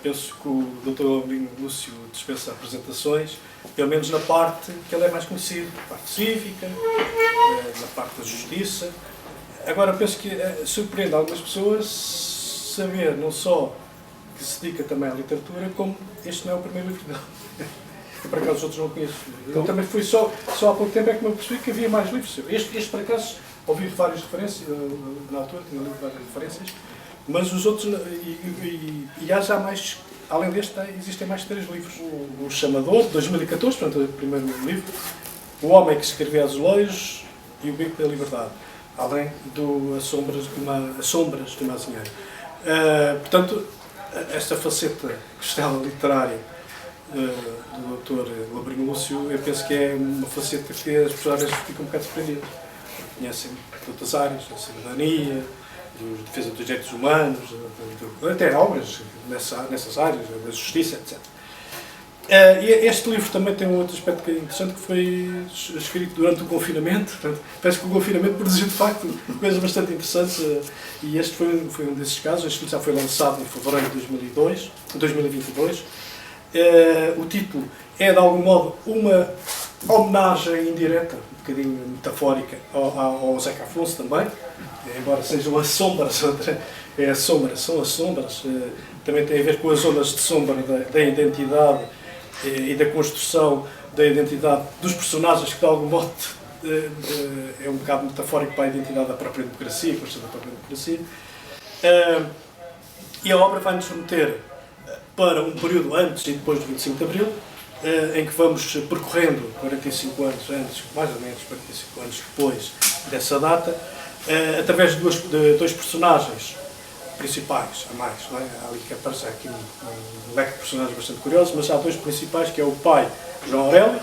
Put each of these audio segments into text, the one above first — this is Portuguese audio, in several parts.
penso que o Dr. Albino Lúcio dispensa apresentações, pelo menos na parte que ele é mais conhecido, na parte cívica, na parte da justiça. Agora, penso que surpreende algumas pessoas saber não só que se dedica também à literatura, como este não é o primeiro livro dele. Eu, por acaso, os outros não conheço. Eu também fui só há pouco tempo é que me percebi que havia mais livros. Este por acaso, ouvi várias referências, na altura tinha lido várias referências, mas os outros, e há já mais, além deste, existem mais 3 livros. O Chamador, de 2014, portanto, o primeiro livro, O Homem que Escrevia Azulejos e O Beco da Liberdade, além do As Sombras do Mazinheiro. Portanto, esta faceta cristã literária do Dr. Albino Lúcio, eu penso que é uma faceta que as pessoas às vezes ficam um bocado surpreendidas. Conhecem de outras áreas, da cidadania, da defesa dos direitos humanos, até obras nessas áreas, da justiça, etc. E este livro também tem um outro aspecto interessante, que foi escrito durante o confinamento. Portanto, penso que o confinamento produziu de facto coisas bastante interessantes, e este foi um desses casos. Este livro já foi lançado em fevereiro de 2022. O título é, de algum modo, uma homenagem indireta, um bocadinho metafórica, ao Zeca Afonso também, embora sejam as sombras, são as sombras, também tem a ver com as zonas de sombra da identidade e da construção da identidade dos personagens, que de algum modo é um bocado metafórico para a identidade da própria democracia, a construção da própria democracia. E a obra vai-nos remeter para um período antes e depois do 25 de Abril, em que vamos percorrendo 45 anos antes, mais ou menos 45 anos depois dessa data, através de dois personagens principais, a mais, não é? Há ali que aparece aqui um leque de personagens bastante curiosos, mas há 2 principais, que é o pai, João Aurélio,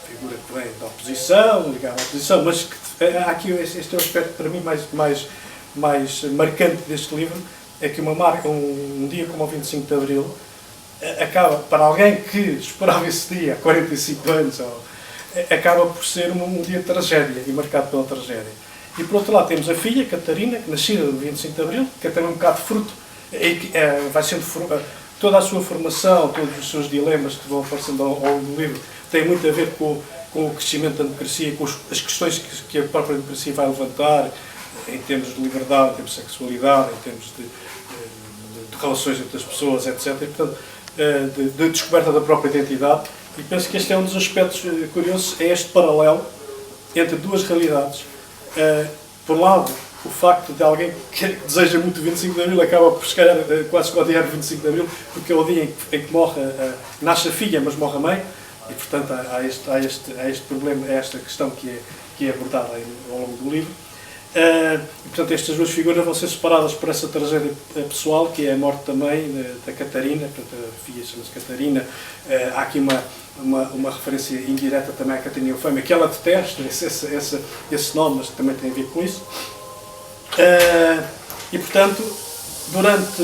figura que vem da oposição, ligada à oposição, mas que, há aqui este é o aspecto para mim mais marcante deste livro, é que um dia como o 25 de Abril acaba, para alguém que esperava esse dia há 45 anos, acaba por ser um dia de tragédia, e marcado pela tragédia. E por outro lado temos a filha, Catarina, que nascida no 25 de Abril, que é também um bocado fruto, vai sendo toda a sua formação, todos os seus dilemas que vão aparecendo ao longo do livro, tem muito a ver com o crescimento da democracia, com as questões que a própria democracia vai levantar, em termos de liberdade, em termos de sexualidade, em termos de relações entre as pessoas, etc. E, portanto, de descoberta da própria identidade. E penso que este é um dos aspectos curiosos, é este paralelo entre 2 realidades. Por um lado, o facto de alguém que deseja muito o 25 de Abril acaba por, se calhar, quase odiar o 25 de Abril, porque é o dia em que morre, nasce a filha, mas morre a mãe, e portanto há este problema, há esta questão que é abordada ao longo do livro. E, portanto, estas 2 figuras vão ser separadas por essa tragédia pessoal, que é a morte também da Catarina, portanto a filha chama-se Catarina. Há aqui uma referência indireta também à Catarina Eufémia, que ela detesta esse nome, mas também tem a ver com isso. E, portanto, durante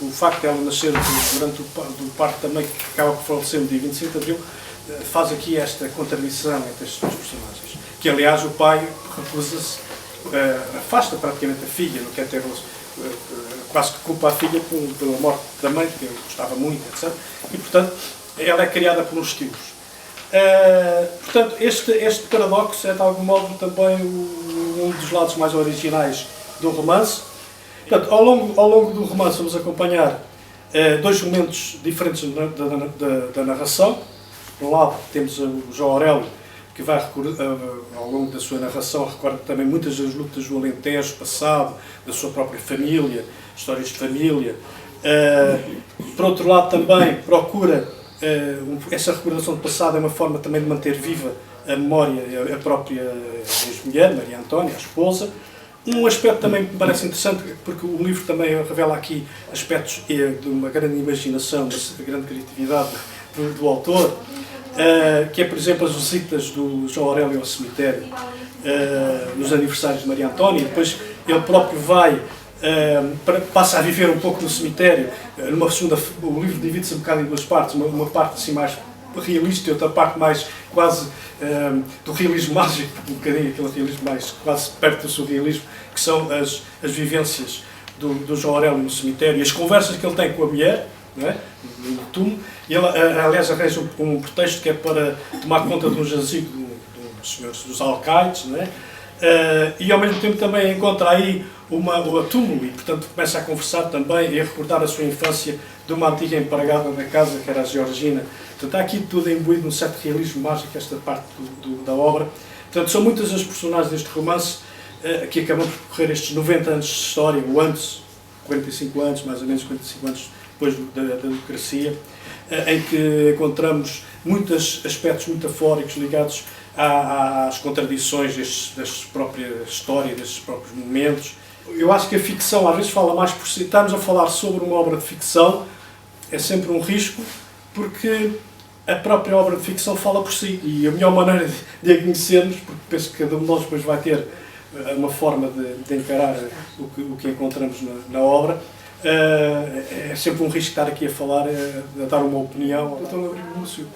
o facto de ela nascer durante o parto também, que acaba por falecer no dia 25 de Abril, faz aqui esta contradição entre estes 2 personagens. Que, aliás, o pai recusa-se, afasta praticamente a filha, não quer ter, quase que culpa a filha pela morte da mãe, que ele gostava muito, etc. E, portanto, ela é criada por uns tios. Portanto, este paradoxo é, de algum modo, também um dos lados mais originais do romance. Portanto, ao longo do romance vamos acompanhar 2 momentos diferentes da narração. Por um lado, temos o João Aurélio, que vai, ao longo da sua narração, recorda também muitas das lutas do Alentejo passado, da sua própria família, histórias de família. Por outro lado, também procura, essa recordação do passado é uma forma também de manter viva a memória, a própria ex-mulher, Maria Antónia, a esposa. Um aspecto também que me parece interessante, porque o livro também revela aqui aspectos de uma grande imaginação, de grande criatividade do autor, que é, por exemplo, as visitas do João Aurélio ao cemitério nos aniversários de Maria Antónia. Depois ele próprio passa a viver um pouco no cemitério. O livro divide-se um bocado em 2 partes, uma parte assim mais realista e outra parte mais quase do realismo mágico, um bocadinho aquele realismo mais quase perto do surrealismo, que são as vivências do João Aurélio no cemitério, e as conversas que ele tem com a mulher, não é? No túmulo, e ele, aliás, arranja um pretexto que é para tomar conta de um jazigo dos senhores dos alcaides, não é? E ao mesmo tempo também encontra aí o túmulo e, portanto, começa a conversar também e a recordar a sua infância de uma antiga empregada da casa, que era a Georgina. Portanto, há aqui tudo imbuído num certo realismo mágico, esta parte da obra. Portanto, são muitas as personagens deste romance que acabam por percorrer estes 90 anos de história, ou antes, 45 anos, mais ou menos 45 anos depois da democracia, em que encontramos muitos aspectos metafóricos ligados às contradições desta própria história, destes próprios momentos. Eu acho que a ficção às vezes fala mais por si. Estamos a falar sobre uma obra de ficção, é sempre um risco, porque a própria obra de ficção fala por si. E a melhor maneira de a conhecermos, porque penso que cada um de nós depois vai ter uma forma de encarar o que encontramos na obra, é sempre um risco estar aqui a falar, a dar uma opinião. O Dr. Rodrigo Lúcio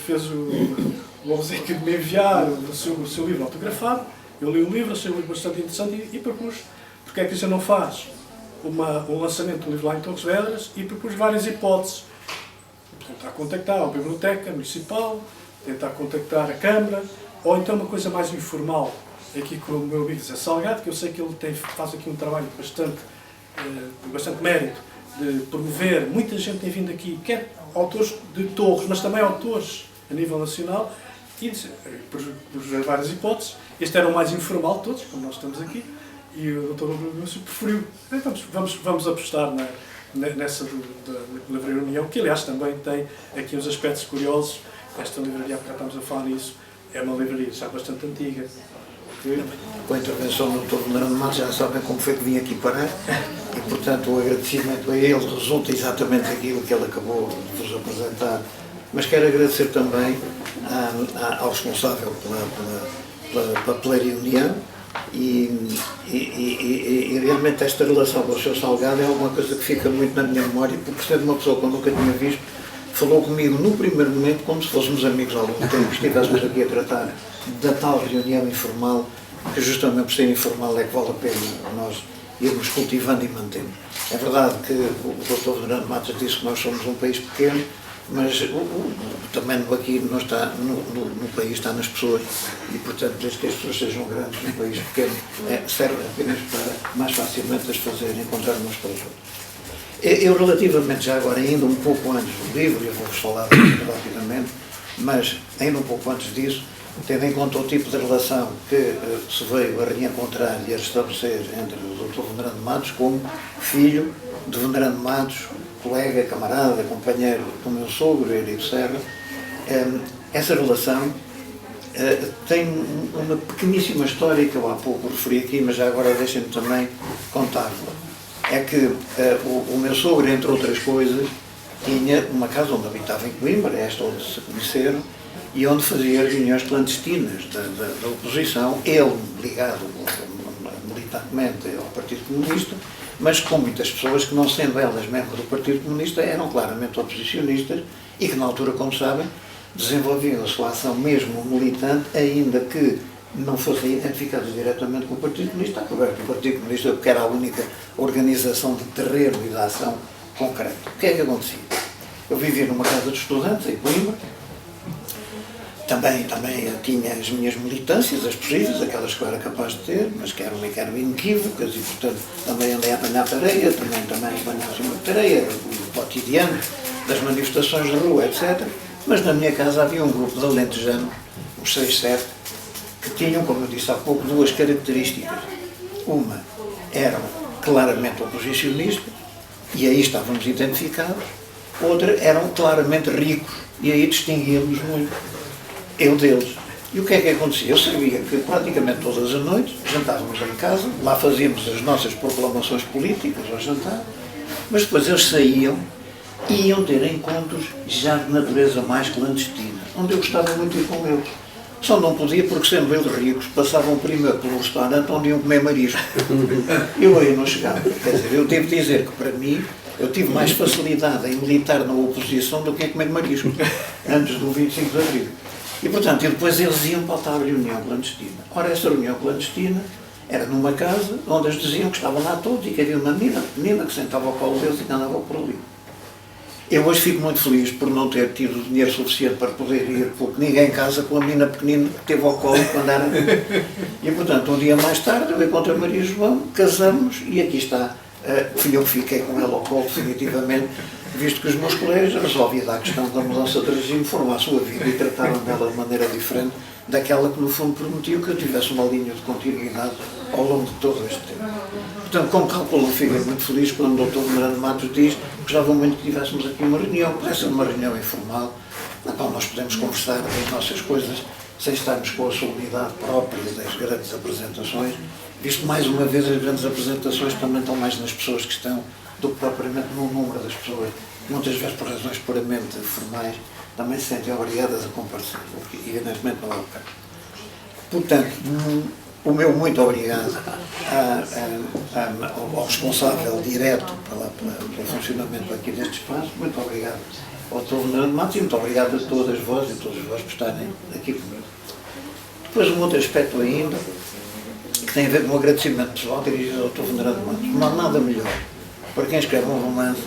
fez o obséquio de me enviar o seu livro autografado. Eu li o livro, achei o livro bastante interessante e propus, porque é que isso não faz um lançamento do livro lá em Torres Vedras, e propus várias hipóteses. Tentar contactar a Biblioteca Municipal, tentar contactar a Câmara, ou então uma coisa mais informal, aqui com o meu amigo Zé Salgado, que eu sei que ele faz aqui um trabalho de bastante mérito, de promover. Muita gente tem vindo aqui, quer autores de Torres, mas também autores a nível nacional, e por várias hipóteses. Este era o mais informal de todos, como nós estamos aqui, e o Dr. Lúcio preferiu. Então, vamos apostar nessa da Livraria União, que aliás também tem aqui uns aspectos curiosos. Esta livraria, porque estamos a falar nisso, é uma livraria já bastante antiga. Com a intervenção do Dr. Venerando Matos, já sabem como foi que vim aqui parar, e portanto o agradecimento a ele resulta exatamente daquilo que ele acabou de vos apresentar. Mas quero agradecer também ao responsável pela Papelaria União, e realmente esta relação com o Sr. Salgado é alguma coisa que fica muito na minha memória, porque sendo uma pessoa que eu nunca tinha visto, falou comigo no primeiro momento como se fôssemos amigos há algum tempo. Estivéssemos aqui a tratar da tal reunião informal, que justamente por ser informal é que vale a pena nós irmos cultivando e mantendo. É verdade que o Dr. Venerando Matos disse que nós somos um país pequeno, mas também aqui não está, no país está nas pessoas, e portanto desde que as pessoas sejam grandes num país pequeno, serve apenas para mais facilmente as fazer encontrar umas para os outros. Eu relativamente já agora, ainda um pouco antes do livro, eu vou-vos falar rapidamente, mas ainda um pouco antes disso, tendo em conta o tipo de relação que se veio a reencontrar e a restabelecer entre o Dr. Venerando Matos como filho de Venerando Matos, colega, camarada, companheiro do meu sogro, Eurico Serra, essa relação tem uma pequeníssima história que eu há pouco referi aqui, mas já agora deixem-me também contar-vos. É que o meu sogro, entre outras coisas, tinha uma casa onde habitava em Coimbra, esta onde se conheceram, e onde fazia reuniões clandestinas da oposição, ele ligado militarmente ao Partido Comunista, mas com muitas pessoas que, não sendo elas membros do Partido Comunista, eram claramente oposicionistas e que, na altura, como sabem, desenvolviam a sua ação mesmo militante, ainda que não fossem identificados diretamente com o Partido Comunista, apesar que o Partido Comunista, porque era a única organização de terreno e de ação concreta. O que é que acontecia? Eu vivia numa casa de estudantes em Coimbra, também tinha as minhas militâncias, as possíveis, aquelas que eu era capaz de ter, mas que eram inequívocas, e portanto também andei a apanhar tareia, também apanhava uma tareia, o cotidiano das manifestações de rua, etc. Mas na minha casa havia um grupo de alentejanos, uns 6, 7, que tinham, como eu disse há pouco, duas características. Uma, eram claramente oposicionistas, e aí estávamos identificados. Outra, eram claramente ricos, e aí distinguíamos muito. Eu deles. E o que é que acontecia? Eu sabia que praticamente todas as noites jantávamos em casa, lá fazíamos as nossas proclamações políticas ao jantar, mas depois eles saíam e iam ter encontros já de natureza mais clandestina, onde eu gostava muito de ir com eles. Só não podia porque, sendo eles ricos, passavam primeiro pelo restaurante onde iam comer marisco. Eu aí não chegava. Quer dizer, eu devo dizer que, para mim, eu tive mais facilidade em militar na oposição do que em comer marisco, antes do 25 de Abril. E, portanto, depois eles iam para a tal reunião clandestina. Ora, essa reunião clandestina Era numa casa onde eles diziam que estavam lá todos e que havia uma menina pequenina que sentava ao colo deles e que andava por ali. Eu hoje fico muito feliz por não ter tido dinheiro suficiente para poder ir, porque ninguém casa com a menina pequenina que teve ao colo quando era. E, portanto, um dia mais tarde, eu encontrei a Maria João, casamos e aqui está. Fui eu que fiquei com ela ao colo, definitivamente, visto que os meus colegas resolviam a questão da mudança de regime, foram à sua vida e trataram dela de maneira diferente daquela que, no fundo, permitiu que eu tivesse uma linha de continuidade ao longo de todo este tempo. Portanto, como calculo, fiquei muito feliz quando o Dr. Miranda Matos diz que gostava muito que tivéssemos aqui uma reunião, pudesse ser uma reunião informal, na qual nós podemos conversar das nossas coisas, sem estarmos com a solenidade própria das grandes apresentações, visto mais uma vez as grandes apresentações também estão mais nas pessoas que estão do que propriamente no número das pessoas, muitas vezes por razões puramente formais, também se sentem obrigadas a comparecer, o que evidentemente não é o caso. Portanto, o meu muito obrigado ao responsável direto pelo funcionamento aqui deste espaço, muito obrigado ao Dr. Fernando Matos e muito obrigado a todas vós e todos vós por estarem aqui comigo. Depois um outro aspecto ainda, que tem a ver com um agradecimento pessoal dirigido ao Dr. Fernando Matos. Não há nada melhor para quem escreve um romance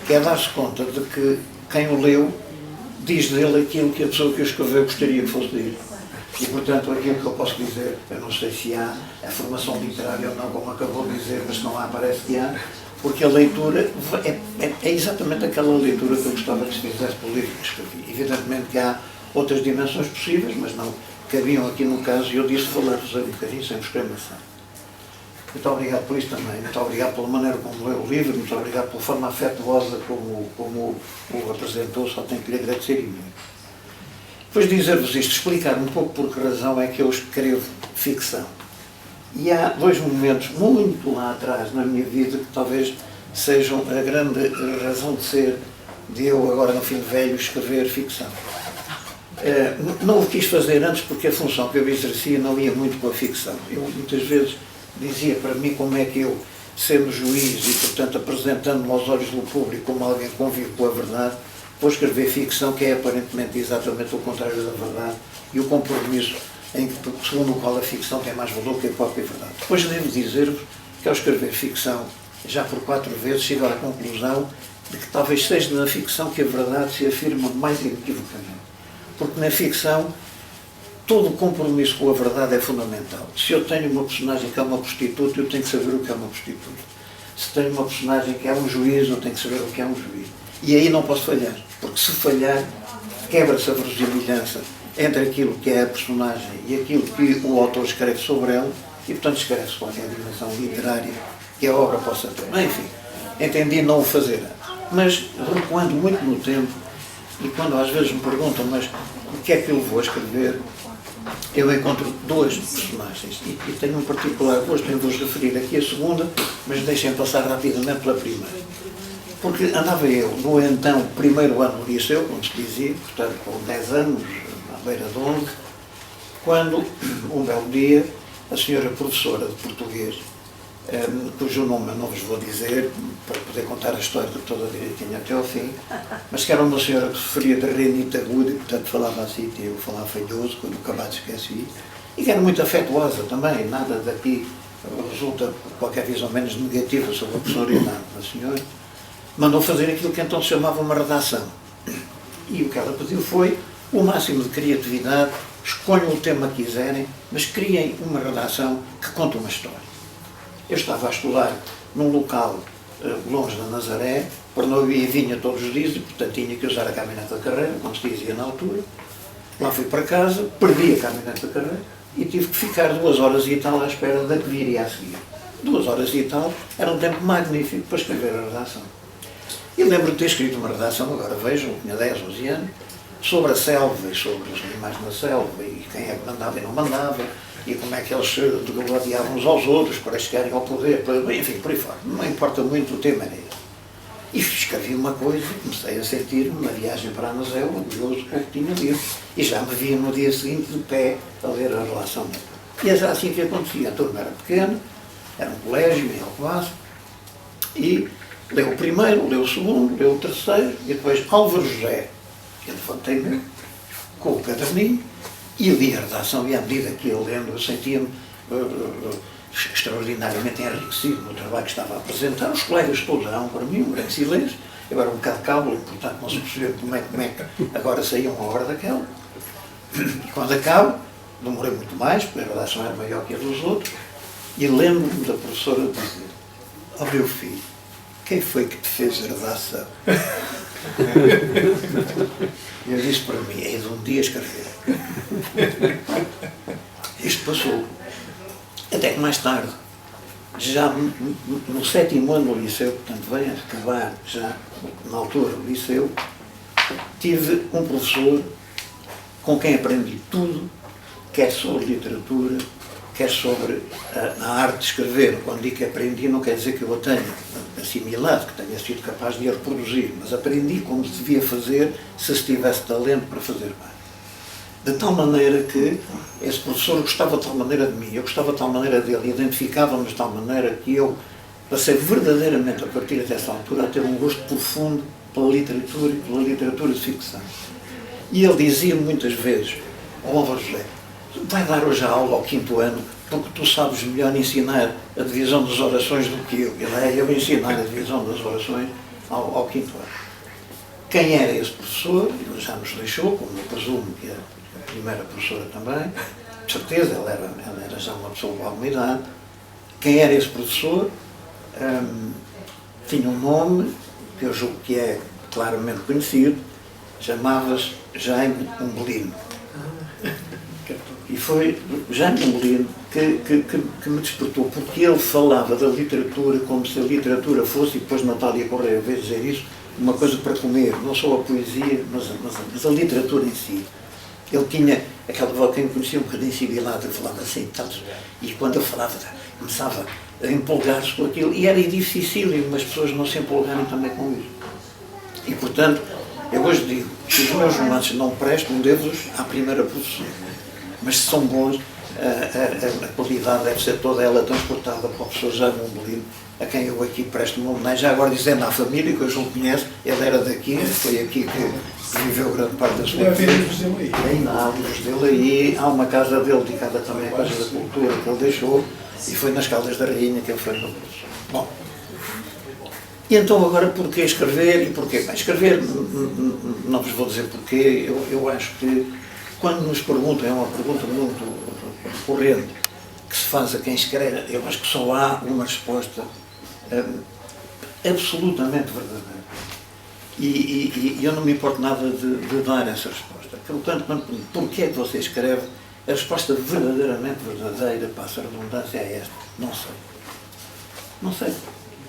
que é dar-se conta de que quem o leu diz dele aquilo que a pessoa que o escreveu gostaria que fosse dele. E, portanto, aquilo que eu posso dizer, eu não sei se há a formação literária ou não, como acabou de dizer, mas se não há, parece que há, porque a leitura é exatamente aquela leitura que eu gostava que se fizesse pelo livro que escrevi. Evidentemente que há outras dimensões possíveis, mas não cabiam aqui no caso, e eu disse falar-vos um bocadinho sem exclamação. Muito obrigado por isso também, muito obrigado pela maneira como leu o livro, muito obrigado pela forma afetuosa como o apresentou, só tenho que lhe agradecer imenso. Depois dizer-vos isto, explicar um pouco por que razão é que eu escrevo ficção. E há dois momentos muito lá atrás na minha vida que talvez sejam a grande razão de ser de eu, agora no fim de velho, escrever ficção. Não o quis fazer antes porque a função que eu exercia não ia muito com a ficção. Eu muitas vezes dizia para mim como é que eu, sendo juiz e, portanto, apresentando-me aos olhos do público como alguém que convive com a verdade, vou escrever ficção que é aparentemente exatamente o contrário da verdade e o compromisso segundo o qual a ficção tem mais valor que a própria verdade. Depois devo dizer-vos que ao escrever ficção, já por 4 vezes, chego à conclusão de que talvez seja na ficção que a verdade se afirma mais inequivocamente. Porque na ficção todo o compromisso com a verdade é fundamental. Se eu tenho uma personagem que é uma prostituta, eu tenho que saber o que é uma prostituta. Se tenho uma personagem que é um juiz, eu tenho que saber o que é um juiz. E aí não posso falhar, porque se falhar, quebra-se a verosimilhança entre aquilo que é a personagem e aquilo que o autor escreve sobre ela, e portanto escreve-se qualquer dimensão literária que a obra possa ter. Mas, enfim, entendi não o fazer antes. Mas recuando muito no tempo, e quando às vezes me perguntam, mas o que é que eu vou escrever, eu encontro duas personagens, e tenho um particular gosto em vos referir aqui a segunda, mas deixem passar rapidamente pela primeira. Porque andava eu no então primeiro ano do liceu, como se dizia, portanto com 10 anos, à beira de 11, quando um belo dia a senhora professora de português, cujo nome eu não vos vou dizer para poder contar a história toda direitinho até ao fim, mas que era uma senhora que sofria de renite aguda e portanto falava assim, eu falava falhoso, quando acabaste esqueci, e que era muito afetuosa também, nada daqui resulta qualquer visão menos negativa sobre a personalidade da senhora. Mandou fazer aquilo que então se chamava uma redação. E o que ela pediu foi o máximo de criatividade, escolham o tema que quiserem, mas criem uma redação que conte uma história. Eu estava a estudar num local longe da Nazaré, para não ir e vinha todos os dias, e portanto tinha que usar a caminhonete da carreira, como se dizia na altura. Lá fui para casa, perdi a caminhonete da carreira e tive que ficar 2 horas e tal à espera da que viria a seguir. 2 horas e tal era um tempo magnífico para escrever a redação. E lembro de ter escrito uma redação, agora vejam, tinha 10, 11 anos, sobre a selva e sobre os animais na selva e quem é que mandava e não mandava e como é que eles se degladiavam uns aos outros para chegarem ao poder, enfim, por aí fora. Não importa muito, o tema era esse. E escrevi uma coisa e comecei a sentir-me na viagem para a Anasel, orgulhoso com o que tinha lido. E já me via no dia seguinte de pé a ler a relação dela. E era assim que acontecia. A turma era pequena, era um colégio em Alcobaça, e leu o primeiro, leu o segundo, leu o terceiro, e depois Álvaro José. Eu levantei-me com o caderninho e li a redação, e à medida que ia lendo, eu sentia-me extraordinariamente enriquecido no trabalho que estava a apresentar. Os colegas todos eram para mim um grande silêncio. Eu era um bocado cábulo, e portanto não se percebia como é que agora saía uma hora daquela. E quando acabo, demorei muito mais, porque a redação era maior que a dos outros, e lembro-me da professora dizer: ó meu filho, quem foi que te fez a redação? E eu disse para mim: é de um dia escrever. Isto passou. Até que mais tarde, já no 7º ano do liceu, portanto veio a acabar já na altura do liceu, tive um professor com quem aprendi tudo, quer sobre literatura, quer sobre a arte de escrever. Quando digo que aprendi, não quer dizer que eu a tenha assimilado, que tenha sido capaz de a reproduzir, mas aprendi como se devia fazer se tivesse talento para fazer bem. De tal maneira que esse professor gostava de tal maneira de mim, eu gostava de tal maneira dele, identificava-me de tal maneira que eu passei verdadeiramente, a partir dessa altura, a ter um gosto profundo pela literatura e pela literatura de ficção. E ele dizia muitas vezes: ó Álvaro José, vai dar hoje a aula ao 5º ano, porque tu sabes melhor ensinar a divisão das orações do que eu. Eu vou ensinar a divisão das orações ao 5º ano. Quem era esse professor? Ele já nos deixou, como eu presumo que a primeira professora também, de certeza, ela era já uma pessoa de alguma idade. Quem era esse professor? Tinha um nome, que eu julgo que é claramente conhecido, chamava-se Jaime Umbelino. E foi Jaime Umbelino que me despertou, porque ele falava da literatura como se a literatura fosse, e depois Natália Correia veio dizer isso, uma coisa para comer, não só a poesia, mas a literatura em si. Ele tinha aquela voz, quem me conhecia um bocadinho sibilado, ele falava assim, e quando eu falava, começava a empolgar-se com aquilo, e era dificílimo as pessoas não se empolgarem também com isso. E, portanto, eu hoje digo que os meus romances não prestam, devo-os à primeira professora. Mas se são bons, a qualidade deve ser toda ela transportada para o professor Jaime Umbelino, a quem eu aqui presto uma homenagem. Já agora dizendo à família, que eu já o conheço, ele era daqui, foi aqui que viveu grande parte da sua vida. Ainda há livros dele aí, há uma casa dele dedicada também à Casa da Cultura que ele deixou, e foi nas Caldas da Rainha que ele foi no professor. Bom, e então agora porquê escrever e porquê? Bem, escrever, não vos vou dizer porquê, eu acho que quando nos perguntam, é uma pergunta muito recorrente, que se faz a quem escreve, eu acho que só há uma resposta absolutamente verdadeira. E eu não me importo nada de dar essa resposta. Portanto, quando pergunto porquê é que você escreve, a resposta verdadeiramente verdadeira, passa a redundância, é esta: não sei. Não sei.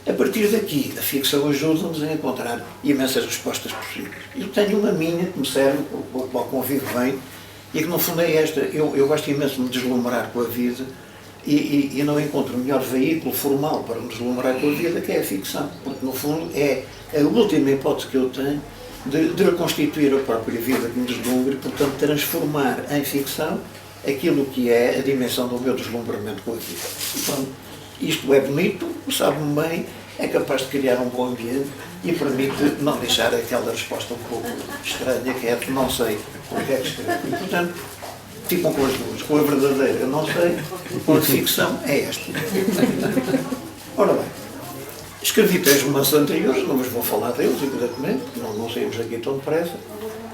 A partir daqui, a ficção ajuda-nos a encontrar imensas respostas possíveis. Eu tenho uma minha que me serve, com a qual convivo bem, e que no fundo é esta: eu gosto imenso de me deslumbrar com a vida e não encontro o melhor veículo formal para me deslumbrar com a vida, que é a ficção, porque no fundo é a última hipótese que eu tenho de reconstituir a própria vida que me deslumbre e, portanto, transformar em ficção aquilo que é a dimensão do meu deslumbramento com a vida. E, pronto, isto é bonito, sabe-me bem, é capaz de criar um bom ambiente e permite não deixar aquela resposta um pouco estranha, que é que não sei porque é que escrevo. E, portanto, ficam com as duas. Com a verdadeira eu não sei, com a ficção é esta. Ora bem, escrevi 3 romances anteriores, não vos vou falar deles, evidentemente, porque não saímos aqui tão depressa.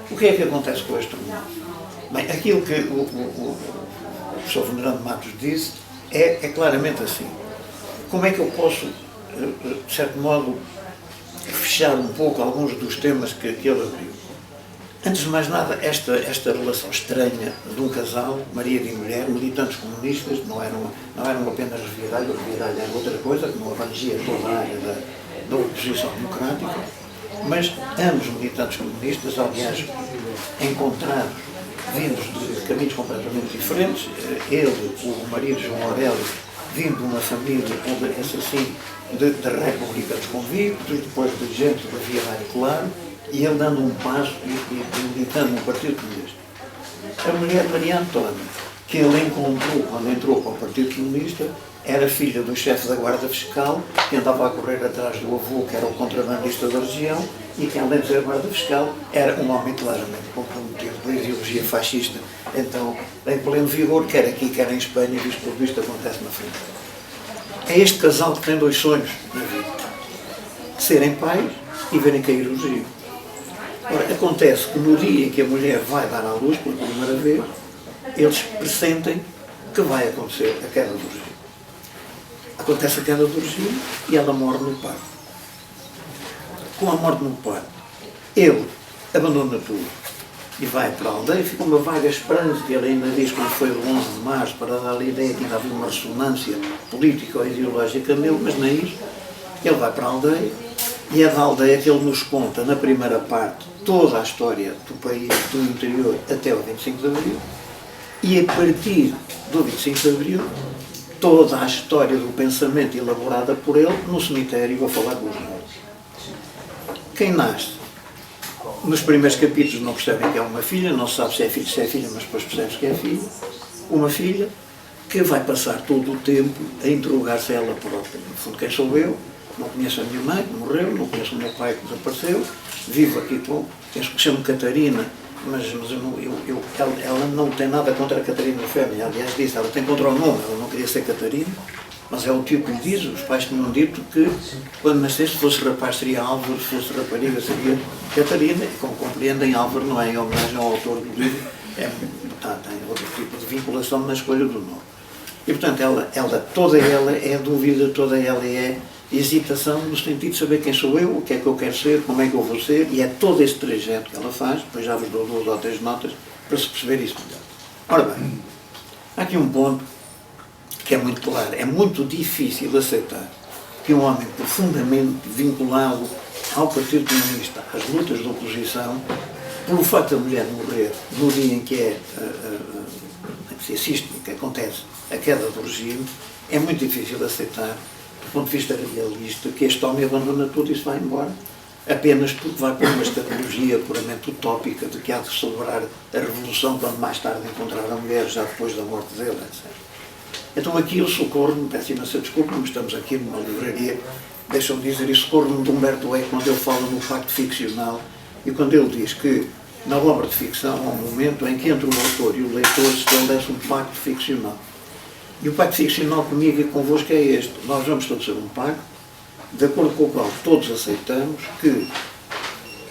O que é que acontece com este romance? Bem, aquilo que o professor Venerando Matos disse é claramente assim. Como é que eu posso, de certo modo, fechar um pouco alguns dos temas que ele abriu? Antes de mais nada, esta relação estranha de um casal, marido e mulher, militantes comunistas, não eram apenas reviralho, reviralho era outra coisa, que não abrangia toda a área da oposição democrática, mas ambos militantes comunistas, aliás, encontrados, vindos de caminhos completamente diferentes. Ele, o marido João Aurélio, vindo de uma família, assim, de republicanos convictos, depois de gente da Via Claro, e ele dando um passo e militando no Partido Comunista. A mulher Maria Antónia, que ele encontrou quando entrou para o Partido Comunista, era filha do chefe da Guarda Fiscal, que andava a correr atrás do avô, que era o contrabandista da região, e que, além de ser Guarda Fiscal, era um homem claramente comprometido pela ideologia fascista, então, em pleno vigor, quer aqui, quer em Espanha, visto acontece na frente. É este casal que tem 2 sonhos na vida. Serem pais e verem cair o Rio. Ora, acontece que no dia em que a mulher vai dar à luz pela primeira vez, eles pressentem que vai acontecer a queda do Rio. Acontece a queda do Rio e ela morre no parto. Com a morte no parto, ele abandona tudo e vai para a aldeia. Fica uma vaga esperança, que ele ainda diz quando foi do 11 de março, para dar a ideia que ainda havia uma ressonância política ou ideológica nele, mas nem isso. Ele vai para a aldeia e é da aldeia que ele nos conta, na primeira parte, toda a história do país, do interior, até o 25 de Abril, e a partir do 25 de Abril, toda a história do pensamento elaborada por ele no cemitério a falar com os mortos. Quem nasce nos primeiros capítulos não percebem que é uma filha, não se sabe se é filha, mas depois percebes que é filha. Uma filha que vai passar todo o tempo a interrogar-se a ela própria. No fundo, quem sou eu? Não conheço a minha mãe, que morreu, não conheço o meu pai, que desapareceu, vivo aqui com, penso que chamo Catarina, mas ela não tem nada contra a Catarina Fêmea. Aliás, disse, ela tem contra o nome, ela não queria ser Catarina, mas é o tio que lhe diz. Os pais tinham dito que quando nascesse, se fosse rapaz seria Álvaro, se fosse rapariga seria Catarina, e como compreendem, Álvaro não é em homenagem ao autor do livro, tem outro tipo de vinculação na escolha do nome. E portanto, toda ela é dúvida, toda ela é hesitação no sentido de saber quem sou eu, o que é que eu quero ser, como é que eu vou ser, e é todo esse trajeto que ela faz, depois já vos dou 2 ou 3 notas para se perceber isso melhor. Ora bem, há aqui um ponto que é muito claro. É muito difícil aceitar que um homem profundamente vinculado ao Partido Comunista, às lutas de oposição, pelo facto da mulher morrer no dia em que se assiste, que acontece a queda do regime, é muito difícil aceitar, do ponto de vista realista, que este homem abandona tudo e se vai embora, apenas porque vai por uma estratégia puramente utópica de que há de celebrar a revolução quando mais tarde encontrar a mulher, já depois da morte dele, etc. Então aqui eu socorro-me, peço imensa desculpa, mas estamos aqui numa livraria, deixam-me dizer isso, socorro-me de Humberto Eco, quando ele fala no pacto ficcional, e quando ele diz que na obra de ficção há um momento em que entre o autor e o leitor se estabelece um pacto ficcional. E o pacto ficcional comigo e convosco é este. Nós vamos todos ter um pacto, de acordo com o qual todos aceitamos que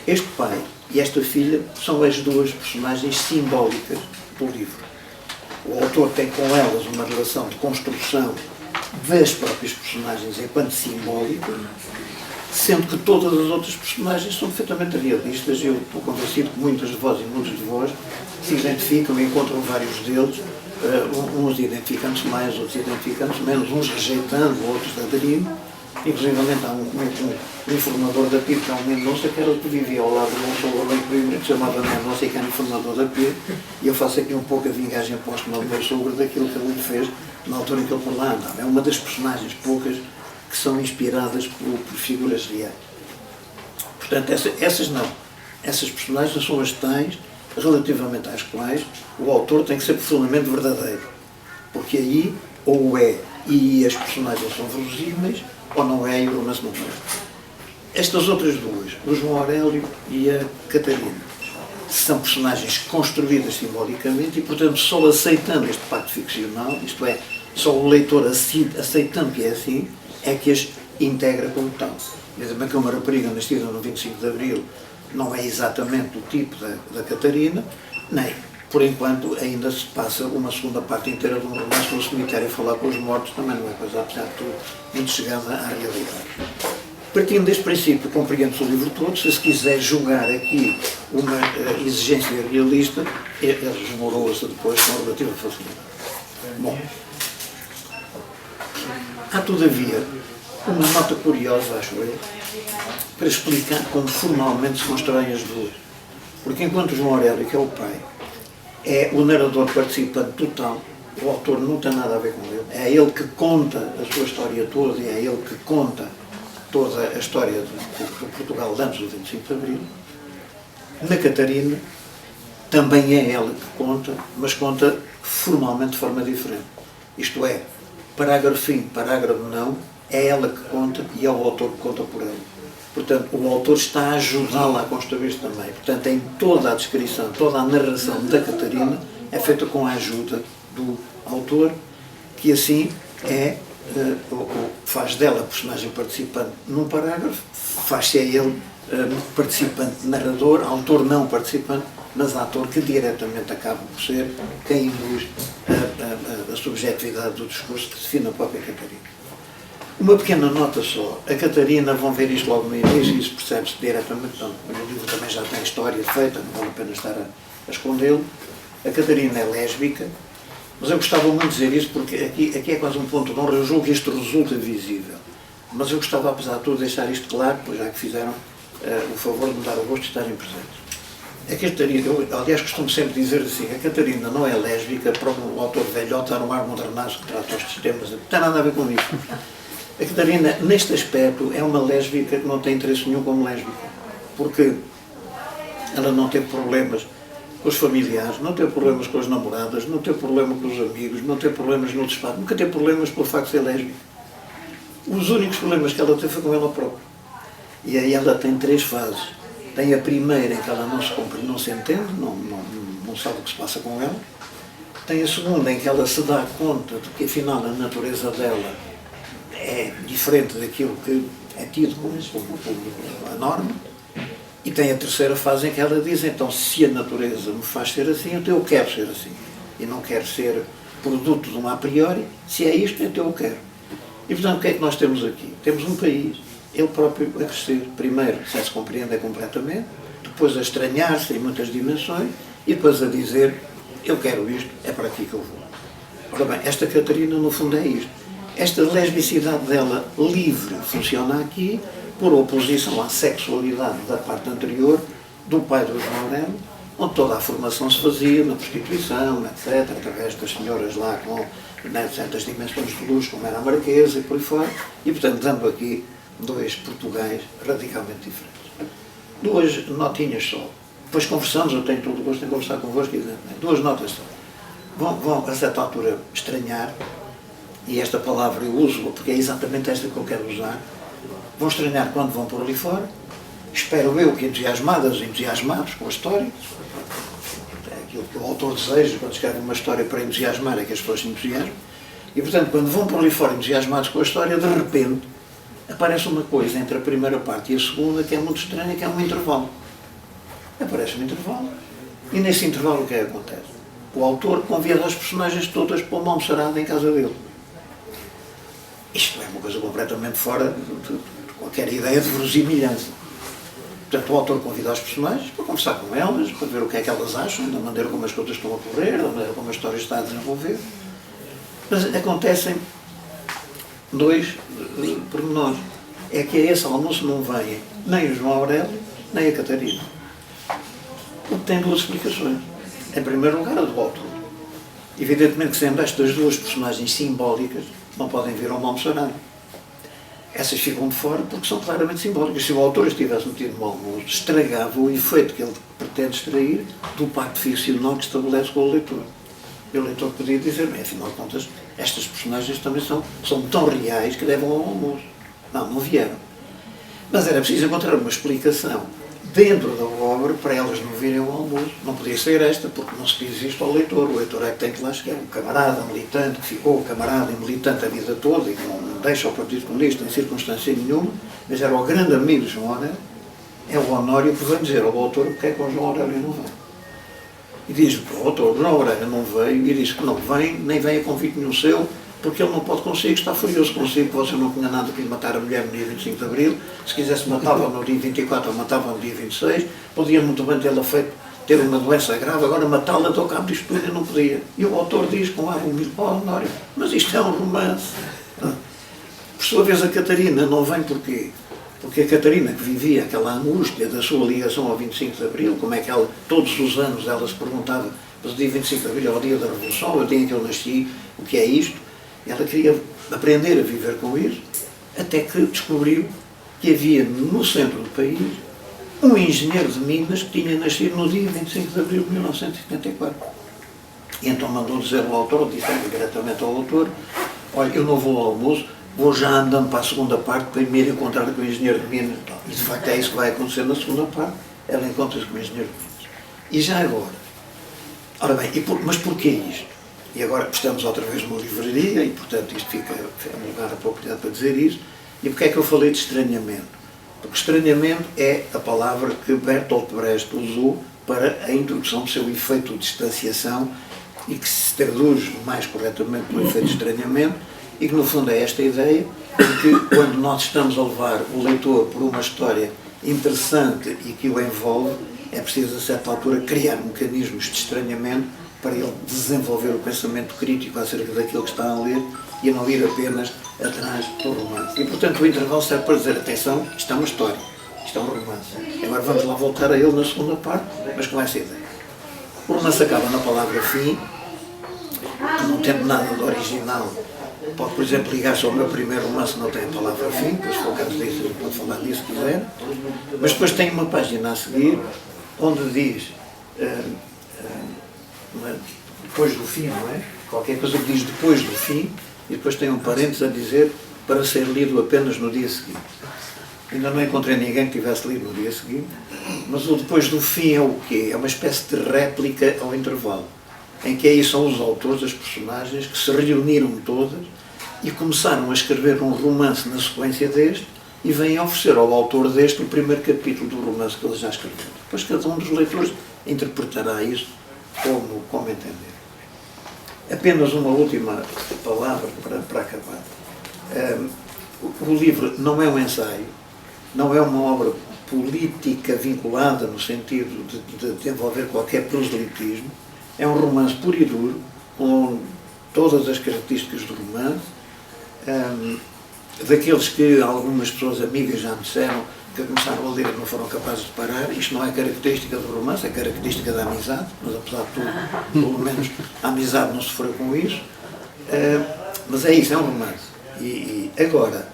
este pai e esta filha são as 2 personagens simbólicas do livro. O autor tem com elas uma relação de construção das próprias personagens enquanto simbólico, sendo que todas as outras personagens são perfeitamente realistas. Eu estou convencido que muitas de vós e muitos de vós se identificam e encontram vários deles, uns identificando-se mais, outros identificando-se menos, uns rejeitando, outros aderindo. Inclusive há um informador da PIB, que é um Mendonça, que era o que vivia ao lado de um sogro que se chamava Mendonça e que era informador da PIB, e eu faço aqui um pouco a vingagem póstuma do meu sogro daquilo que ele lhe fez na altura em que ele por lá andava. É uma das personagens poucas que são inspiradas por figuras reais. Portanto, essas não. Essas personagens são as tais relativamente às quais o autor tem que ser profundamente verdadeiro. Porque aí ou é e as personagens são verosímeis, ou não é e o romance não é. Estas outras 2, o João Aurélio e a Catarina, são personagens construídas simbolicamente e, portanto, só aceitando este pacto ficcional, isto é, só o leitor aceitando que é assim, é que as integra como tal. Mesmo que uma rapariga nascida no 25 de Abril não é exatamente o tipo da Catarina, nem, por enquanto, ainda se passa uma segunda parte inteira de um romance no cemitério a falar com os mortos, também não é coisa, apesar de tudo, muito chegada à realidade. Partindo deste princípio, compreende-se o livro todo. Se quiser julgar aqui uma exigência realista, ele esmorou-se depois com relativa facilidade. Bom, há todavia uma nota curiosa, acho eu, para explicar como formalmente se constroem as 2. Porque enquanto João Aurélio, que é o pai, é o narrador participante total, o autor não tem nada a ver com ele, é ele que conta a sua história toda e é ele que conta toda a história do Portugal antes do 25 de Abril. Na Catarina, também é ela que conta, mas conta formalmente de forma diferente. Isto é, parágrafo sim, parágrafo não, é ela que conta e é o autor que conta por ela. Portanto, o autor está a ajudá-la a construir-se também. Portanto, em toda a descrição, toda a narração da Catarina é feita com a ajuda do autor, que assim é faz dela personagem participante num parágrafo, faz-se a ele participante narrador, autor não participante, mas ator que diretamente acaba por ser quem induz a subjetividade do discurso que define a própria Catarina. Uma pequena nota só. A Catarina, vão ver isto logo no início, e isso percebe-se diretamente. Então, o livro também já tem história feita, não vale a pena estar a escondê-lo. A Catarina é lésbica, mas eu gostava muito de dizer isso porque aqui é quase um ponto de honra. Eu julgo que isto resulta visível. Mas eu gostava, apesar de tudo, deixar isto claro, pois já que fizeram o favor de me dar o gosto de estarem presentes. A Catarina, eu, aliás, costumo sempre dizer assim, a Catarina não é lésbica, para o autor velhote dar um ar modernaço que trata estes temas, não tem nada a ver com isso. A Catarina, neste aspecto, é uma lésbica que não tem interesse nenhum como lésbica, porque ela não teve problemas com os familiares, não teve problemas com as namoradas, não teve problema com os amigos, não teve problemas no despacho, nunca teve problemas pelo facto de ser lésbica. Os únicos problemas que ela teve foi com ela própria. E aí ela tem 3 fases. Tem a primeira em que ela não se compreende, não se entende, não sabe o que se passa com ela. Tem a segunda em que ela se dá conta de que afinal a natureza dela é diferente daquilo que é tido como a norma. E tem a terceira fase em que ela diz, então, se a natureza me faz ser assim, então eu quero ser assim. E não quero ser produto de um a priori. Se é isto, então eu quero. E, portanto, o que é que nós temos aqui? Temos um país, ele próprio a crescer. Primeiro, sem se compreender completamente, depois a estranhar-se em muitas dimensões, e depois a dizer, eu quero isto, é para aqui que eu vou. Ora bem, esta Catarina, no fundo, é isto. Esta lesbicidade dela livre funciona aqui, por oposição à sexualidade da parte anterior do pai do João Aurélio, onde toda a formação se fazia na prostituição, etc., através das senhoras lá com certas dimensões de luz, como era a Marquesa e por aí fora, e, portanto, dando aqui 2 Portugais radicalmente diferentes. 2 notinhas só. Depois conversamos, eu tenho todo o gosto em conversar convosco, 2 notas só. Vão, a certa altura, estranhar, e esta palavra eu uso porque é exatamente esta que eu quero usar. Vão estranhar quando vão por ali fora, espero eu que entusiasmados com a história. É aquilo que o autor deseja quando escreve uma história para entusiasmar, é que as pessoas se entusiasmem. E, portanto, quando vão por ali fora entusiasmados com a história, de repente aparece uma coisa entre a primeira parte e a segunda que é muito estranha, que é um intervalo. Aparece um intervalo, e nesse intervalo o que é que acontece? O autor convida as personagens todas para uma almoçarada em casa dele. Isto é uma coisa completamente fora de qualquer ideia de verosimilhança. Portanto, o autor convida as personagens para conversar com elas, para ver o que é que elas acham, da maneira como as coisas estão a correr, da maneira como a história está a desenvolver. Mas acontecem 2 pormenores. É que a esse almoço não vêm nem o João Aurélio, nem a Catarina. O que tem 2 explicações. Em primeiro lugar, a do autor. Evidentemente que sendo estas 2 personagens simbólicas, não podem vir a uma almoçarada. Essas ficam de fora porque são claramente simbólicas. Se o autor estivesse metido no almoço, estragava o efeito que ele pretende extrair do pacto ficcional que estabelece com o leitor. E o leitor podia dizer, bem, afinal de contas, estas personagens também são tão reais que levam ao almoço. Não vieram. Mas era preciso encontrar uma explicação dentro da obra para elas não virem ao almoço. Não podia ser esta, porque não se diz isto ao leitor. O leitor é que tem que lá chegar. Um camarada militante, que ficou camarada e militante a vida toda e que não deixa o Partido Comunista em circunstância nenhuma, mas era o grande amigo de João Aurélio, é o Honório que vem dizer ao autor porque é que o João Aurélio não vem. E diz o autor, João Aurélio não veio, e diz que não vem, nem vem a convite nenhum seu, porque ele não pode consigo, está furioso consigo, que você não tinha nada que lhe matar a mulher no dia 25 de Abril, se quisesse matava no dia 24 ou matava no dia 26, podia muito bem tê-la feito, ter uma doença grave, agora matá-la ao cabo disto tudo e não podia. E o autor diz com ar humilde, Honório, mas isto é um romance. Por sua vez a Catarina não vem porquê? Porque a Catarina, que vivia aquela angústia da sua ligação ao 25 de Abril, como é que ela, todos os anos, ela se perguntava, mas o dia 25 de Abril é o dia da Revolução, o dia em que eu nasci, o que é isto? Ela queria aprender a viver com isso, até que descobriu que havia no centro do país um engenheiro de Minas que tinha nascido no dia 25 de Abril de 1974. E então mandou dizer ao autor, disse diretamente ao autor, olha, eu não vou ao almoço, vou já andando para a segunda parte para me ir encontrar com o engenheiro de Minas. E de facto é isso que vai acontecer na segunda parte. Ela encontra-se com o engenheiro de Minas. E já agora, ora bem, mas porquê isto? e agora estamos outra vez numa livraria e, portanto, isto fica um lugar apropriado para dizer isso. E porquê é que eu falei de estranhamento? Porque estranhamento é a palavra que Bertolt Brecht usou para a introdução do seu efeito de distanciação e que se traduz mais corretamente pelo efeito de estranhamento e que, no fundo, é esta ideia de que, quando nós estamos a levar o leitor por uma história interessante e que o envolve, é preciso, a certa altura, criar mecanismos de estranhamento para ele desenvolver o pensamento crítico acerca daquilo que está a ler e não ir apenas atrás do romance. E, portanto, o intervalo serve para dizer, atenção, isto é uma história, isto é um romance. Agora vamos lá voltar a ele na segunda parte, mas com essa ideia. O romance acaba na palavra fim, que não tendo nada de original, pode, por exemplo, ligar-se ao meu primeiro romance, não tem a palavra fim, pois se for o caso disso, ele pode falar disso se quiser, mas depois tem uma página a seguir, onde diz, depois do fim, não é? Qualquer coisa que diz depois do fim, e depois tem um parênteses a dizer para ser lido apenas no dia seguinte. Ainda não encontrei ninguém que tivesse lido no dia seguinte, mas o depois do fim é o quê? É uma espécie de réplica ao intervalo, em que aí são os autores, as personagens, que se reuniram todas e começaram a escrever um romance na sequência deste e vêm oferecer ao autor deste o primeiro capítulo do romance que eles já escreveram. Depois cada um dos leitores interpretará isso como entender. Apenas uma última palavra para acabar. O livro não é um ensaio, não é uma obra política vinculada no sentido de envolver qualquer proselitismo. É um romance puro e duro, com todas as características do romance, daqueles que algumas pessoas amigas já me disseram que começaram a ler e não foram capazes de parar. Isto não é característica do romance, é característica da amizade, mas apesar de tudo, pelo menos a amizade não sofreu com isso. Mas é isso, é um romance. E agora,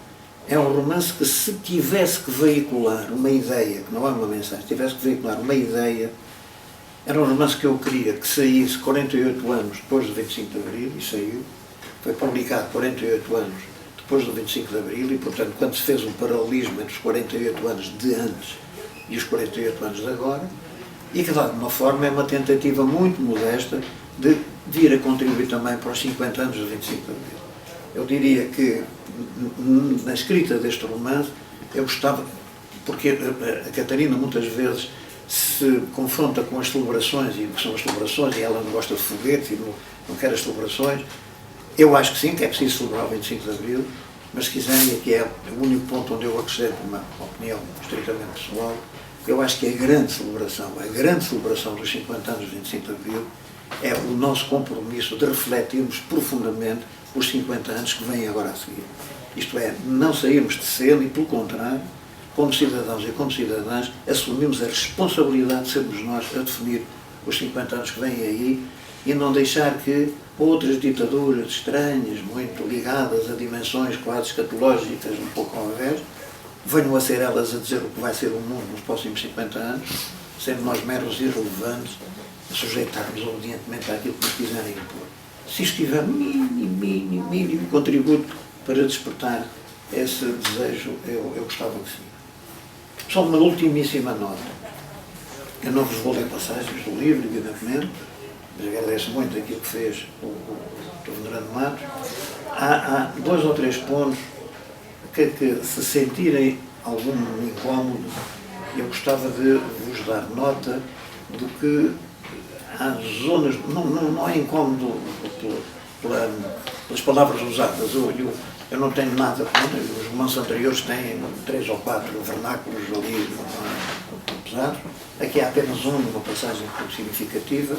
é um romance que, se tivesse que veicular uma ideia, que não é uma mensagem, tivesse que veicular uma ideia, era um romance que eu queria que saísse 48 anos depois do 25 de Abril, e saiu. Foi publicado 48 anos depois do 25 de Abril, e, portanto, quando se fez um paralelismo entre os 48 anos de antes e os 48 anos de agora, e que, de alguma forma, é uma tentativa muito modesta de vir a contribuir também para os 50 anos do 25 de Abril. Eu diria que, na escrita deste romance, eu gostava, porque a Catarina muitas vezes se confronta com as celebrações, e o que são as celebrações, e ela não gosta de foguetes e não quer as celebrações. Eu acho que sim, que é preciso celebrar o 25 de Abril, mas se quiserem, e aqui é o único ponto onde eu acrescento uma opinião estritamente pessoal, eu acho que a grande celebração dos 50 anos do 25 de Abril é o nosso compromisso de refletirmos profundamente os 50 anos que vêm agora a seguir. Isto é, não sairmos de cena e, pelo contrário, como cidadãos e como cidadãs, assumimos a responsabilidade de sermos nós a definir os 50 anos que vêm aí e não deixar que outras ditaduras estranhas, muito ligadas a dimensões quase escatológicas, um pouco ao invés, venham a ser elas a dizer o que vai ser o mundo nos próximos 50 anos, sendo nós meros irrelevantes, a sujeitarmos obedientemente àquilo que nos quiserem impor. Se isto tiver mínimo contributo para despertar esse desejo, eu gostava que sim. Só uma ultimíssima nota. Eu não vos vou ler passagens do livro, evidentemente, mas agradeço muito aquilo que fez o Dr. Venerando Matos. Há 2 ou 3 pontos que se sentirem algum incómodo, eu gostava de vos dar nota do que há zonas, não é incómodo pelas palavras usadas. Eu não tenho nada contra, os romances anteriores têm 3 ou 4 vernáculos ali pesados. Aqui há apenas uma passagem pouco significativa.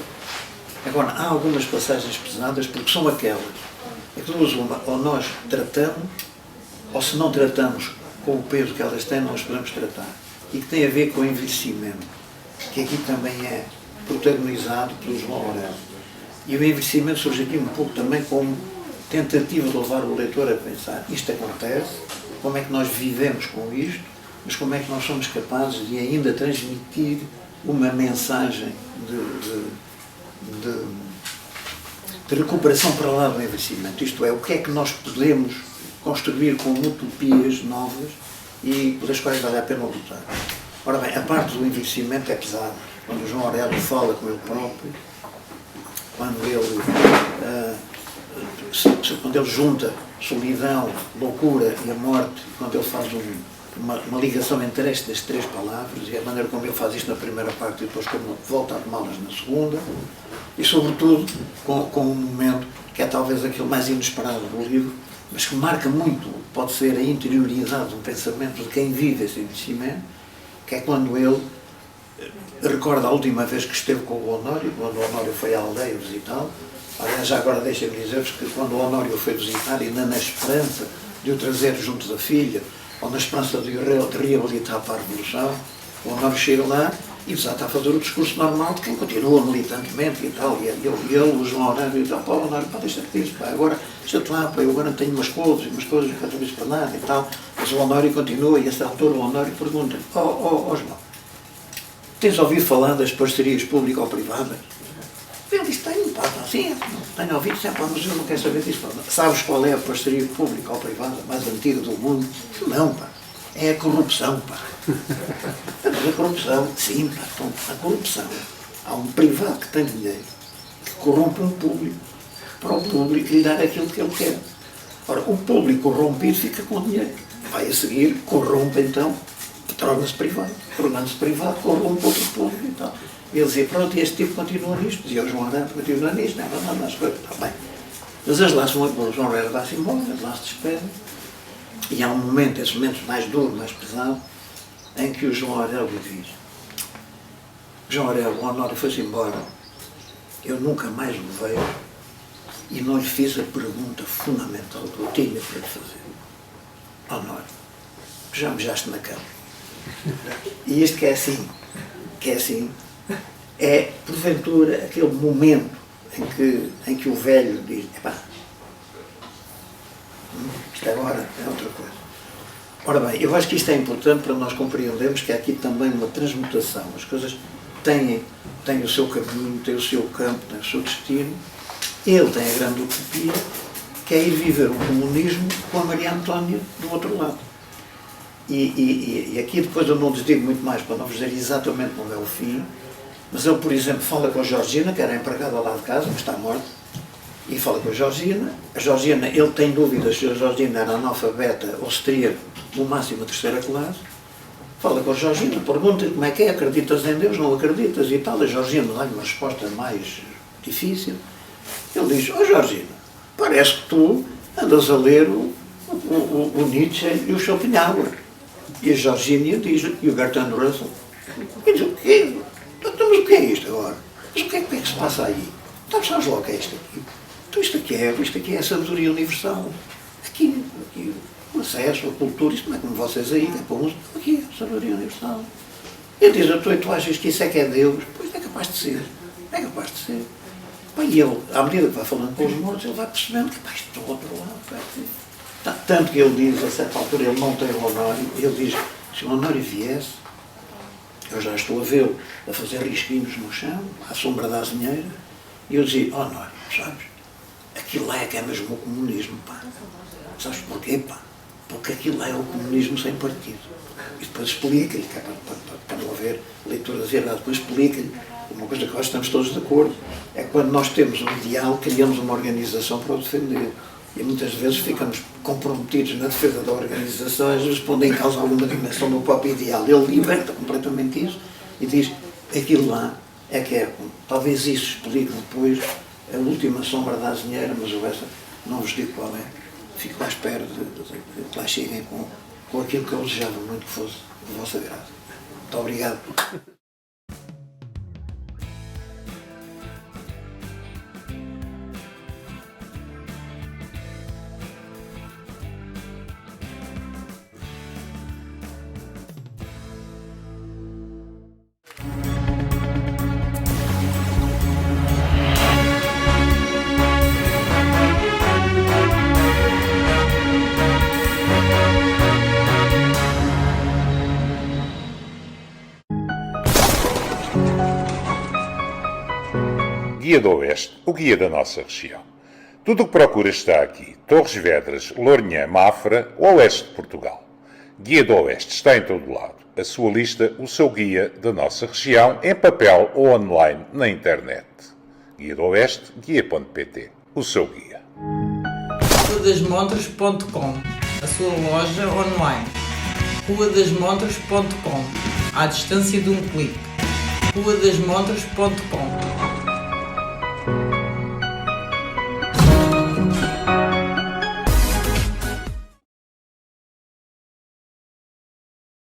Agora, há algumas passagens pesadas porque são aquelas. É que duas uma, ou nós tratamos, ou se não tratamos com o peso que elas têm, nós podemos tratar. E que tem a ver com o envelhecimento, que aqui também é protagonizado pelo João Aurélio. E o envelhecimento surge aqui um pouco também como tentativa de levar o leitor a pensar: isto acontece, como é que nós vivemos com isto, mas como é que nós somos capazes de ainda transmitir uma mensagem de recuperação para lá do envelhecimento. Isto é, o que é que nós podemos construir como utopias novas e pelas quais vale a pena lutar. Ora bem, a parte do envelhecimento é pesada. Quando o João Aurélio fala com ele próprio, quando ele junta solidão, loucura e a morte, quando ele faz uma ligação entre estas três palavras, e a maneira como ele faz isto na primeira parte e depois como volta a tomá-las na segunda, e sobretudo com um momento que é talvez aquele mais inesperado do livro, mas que marca muito, pode ser a interioridade do pensamento de quem vive esse envelhecimento, que é quando ele recorda a última vez que esteve com o Honório, quando o Honório foi à aldeia visitá-lo. Aliás, já agora deixem-me dizer-vos que quando o Honório o foi visitar, ainda na esperança de o trazer junto da filha, ou na esperança de o reabilitar para a Revolução, o Honório chega lá e desata a fazer o discurso normal de quem continua militantemente e tal, e ele o João Horário, e tal, pá, Honório, pá, deixa-te disso, pá, agora, deixa-te lá, pá, eu agora tenho umas coisas, que eu não para nada e tal, mas o Honório continua, e a essa altura o Honório pergunta, João, tens ouvido falar das parcerias público-privadas? Ele diz, tenho, pá, sim, tenho ouvido sempre, mas eu não quero saber disso, pá. Sabes qual é a parceria público-privada mais antiga do mundo? Não, pá, é a corrupção, pá. A corrupção, sim, pá, a corrupção. Há um privado que tem dinheiro, que corrompe um público, para o público lhe dar aquilo que ele quer. Ora, o público corrompido fica com o dinheiro. Vai a seguir, corrompe então, torna-se privado. Tornando-se privado, corrompe outro público e tal. E ele dizia, pronto, e este tipo continua nisto. Dizia o João Arana, continua nisto, não, as coisas, está bem. Mas eles lá o João Arana vai-se embora, eles lá se despedem. E há um momento, esse momento mais duro, mais pesado, em que o João Aurélio diz, João Aurélio, o Honório foi-se embora, eu nunca mais o vejo e não lhe fiz a pergunta fundamental que eu tinha para lhe fazer. Honório, já me mejaste na cama. E isto que é assim, é, porventura, aquele momento em que o velho diz, epá, isto agora é outra coisa. Ora bem, eu acho que isto é importante para nós compreendermos que há aqui também uma transmutação. As coisas têm o seu caminho, têm o seu campo, têm o seu destino. Ele tem a grande utopia, que é ir viver o comunismo com a Maria Antónia do outro lado. E aqui depois eu não vos digo muito mais para não vos dizer exatamente como é o fim, mas ele, por exemplo, fala com a Georgina, que era a empregada lá de casa, que está morta, e fala com a Georgina, ele tem dúvidas se a Georgina era analfabeta ou se teria no máximo a terceira classe, fala com a Georgina, pergunta-lhe como é que é, acreditas em Deus, não acreditas e tal, a Georgina dá-lhe uma resposta mais difícil, ele diz, Georgina, parece que tu andas a ler o Nietzsche e o Schopenhauer. E a Georgina diz, e o Bertrand Russell, e diz, o quê? Mas o que é isto agora? Mas o que é que se passa aí? Então sabes lá o que é isto aqui? Então isto aqui é a sabedoria universal. Aqui o acesso, a cultura, isto não é como vocês aí, é para uns, aqui é a sabedoria universal. E ele diz, tu achas que isso é que é Deus? Pois é capaz de ser, é capaz de ser. E ele, à medida que vai falando com os mortos, ele vai percebendo que isto do outro lado. Tanto que ele diz, a certa altura, ele não tem o Honório, ele diz, se o Honório viesse, eu já estou a vê-lo a fazer risquinhos no chão, à sombra da azinheira, e eu dizia, Honório, sabes, aquilo lá é que é mesmo o comunismo, pá. Sabes porquê, pá? Porque aquilo lá é o comunismo sem partido. E depois explica-lhe, que é para não haver leituras erradas, depois explica-lhe uma coisa que nós estamos todos de acordo, é que quando nós temos um ideal, criamos uma organização para o defender. E muitas vezes ficamos comprometidos na defesa da organização, às vezes pondo em causa alguma dimensão do próprio ideal. Ele liberta completamente isso e diz, aquilo lá é que é, talvez isso explique depois a última sombra da azinheira, mas eu essa não vos digo qual é. Fico à espera de que lá cheguem com aquilo que eu desejava muito que fosse de vossa graça. Muito obrigado. Guia do Oeste, o guia da nossa região. Tudo o que procuras está aqui. Torres Vedras, Lourinhã, Mafra, o Oeste de Portugal. Guia do Oeste está em todo lado. A sua lista, o seu guia da nossa região, em papel ou online na internet. Guia do Oeste, guia.pt, o seu guia. ruadasmontras.com, a sua loja online. ruadasmontras.com, à distância de um clique. ruadasmontras.com